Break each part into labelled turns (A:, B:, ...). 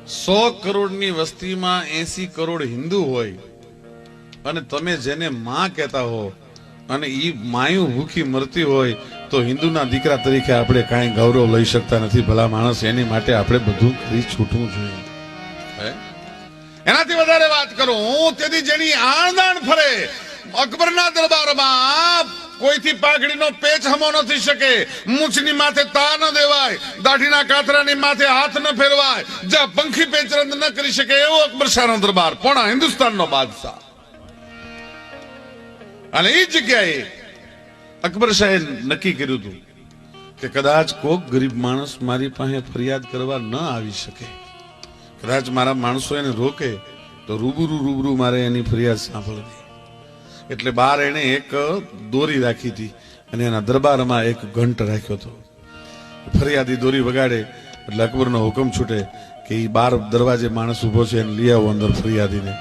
A: 100 કરોડની વસ્તીમાં 80 કરોડ હિન્દુ હોય અને તમે જેને માં કહેતા હો અને ઈ માયું ભૂખી મરતી હોય તો હિન્દુના દીકરા તરીકે આપણે કાંઈ ગૌરવ લઈ શકતા નથી. ભલા માણસ, એની માટે આપણે બધું કરી છૂટવું જોઈએ. એનાથી વધારે વાત કરું હું, તેથી જેની આણદાણ ફરે અકબરના દરબારમાં કોઈથી પાઘડીનો પેચ હમો નથી શકે, મૂછની માથે તા ન દેવાય, દાઢીના કાતરાની માથે હાથ ન ફેરવાય, જ્યાં પંખી પેચરંદ ન કરી શકે એવો અકબર શાહનો દરબાર, પોણા હિન્દુસ્તાનનો બાદશાહ. અને એ જગ્યાએ અકબર શાહે નક્કી કર્યું હતું કે કદાચ કોક ગરીબ માણસ મારી પાસે ફરિયાદ કરવા ન આવી શકે, કદાચ મારા માણસો એને રોકે તો રૂબરૂ મારે એની ફરિયાદ સાંભળવી. એટલે બહાર એને એક દોરી રાખી હતી અને એના દરબારમાં એક ઘંટ રાખ્યો હતો. ફરિયાદી દોરી વગાડે એટલે અકબરનો હુકમ છૂટે કે એ બાર દરવાજે માણસ ઉભો છે એને લઈ આવો અંદર ફરિયાદીને.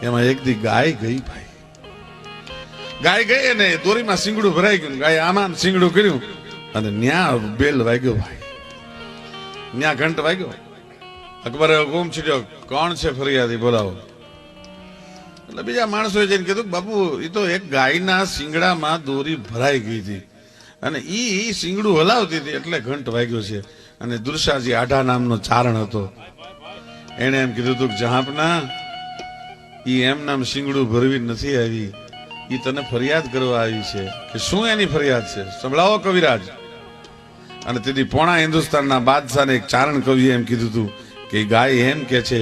A: એમાં એક દી ગાય ગઈ ભાઈ, ગાય ગઈ અને દોરીમાં સિંગડું ભરાઈ ગયું. ગાય આમાં સિંગડું કર્યું અને ન્યા બેલ વાગ્યો ભાઈ, ન્યા ઘંટ વાગ્યો. અકબરે હુકમ છૂટ્યો, કોણ છે ફરિયાદી, બોલાવો. એટલે બીજા માણસોએ જઈને કીધું બાપુ એ તો એક ગાયના શિંગડામાં દોરી ભરાઈ ગઈ હતી અને ઈ શિંગડું હલાવતી હતી એટલે ઘંટ વાગ્યો છે. અને દુર્શાજી આઢા નામનો ચારણ હતો, એને એમ કીધું હતું કે જહાંપના ઈ એમ નામ શિંગડું ભરવી નથી આવી, ઈ તને ફરિયાદ કરવા આવી છે. કે શું એની ફરિયાદ છે, સંભળાવો કવિરાજ. અને તેથી પોણા હિન્દુસ્તાનના બાદશાહને એક ચારણ કવિએ એમ કીધું હતું કે ગાય એમ કે છે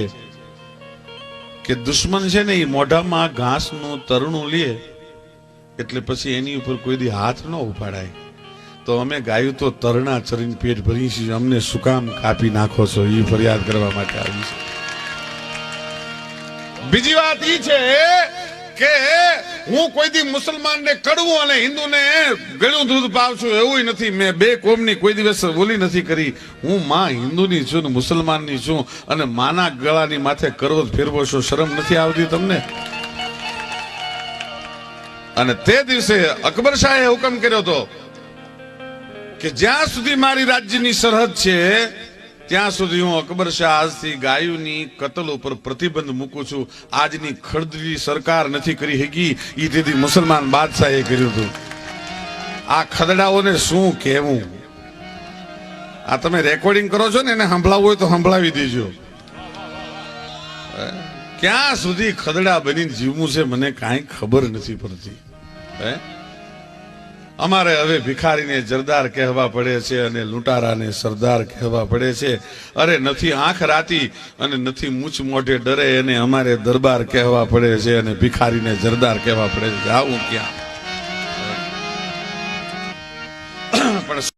A: કે દુશ્મન છે ને એ મોઢામાં ઘાસનું તરણું લે એટલે પછી એની ઉપર કોઈ દી હાથ ન ઉપાડાય, તો અમે ગાયું તો તરણા ચરીને પેટ ભરી છીએ, અમને શું કામ કાપી નાખો છો, એ ફરિયાદ કરવા માટે આવી છે. બીજી વાત એ છે કે હું કોઈ દી મુસલમાનને કડવું અને હિન્દુને ગળ્યું દૂધ પાવ છું એવું નથી. મેં બે કોમની કોઈ દિવસ બોલી નથી કરી. હું માં હિન્દુની છું ને મુસલમાનની છું અને માના ગળાની માથે કરવો ફેરવો છો, શરમ નથી આવતી તમને? અને તે દિવસે અકબર શાહે હુકમ કર્યો હતો કે જ્યાં સુધી મારી રાજ્યની સરહદ છે ત્યાં સુધી હું અકબર શાહ આજથી ગાયોની કતલ ઉપર પ્રતિબંધ મૂકું છું. આજની ખડદલી સરકાર નથી કરી શકી, એ તેથી મુસલમાન બાદશાહે કર્યું હતું. આ ખદડાઓને શું કહેવું? આ તમે રેકોર્ડિંગ કરો છો ને, એને સંભળાવવું હોય તો સંભળાવી દેજો. ક્યાં સુધી ખદડા બનીને જીવવું છે મને કાંઈ ખબર નથી પડતી. અમારે હવે ભિખારીને જરદાર કહેવા પડે છે અને લૂંટારાને સરદાર કહેવા પડે છે. અરે નથી આંખ રાતી અને નથી મૂછ મોઢે ડરે, અને અમારે દરબાર કહેવા પડે છે અને ભિખારીને જરદાર કહેવા પડે છે. આવું ક્યાં? પણ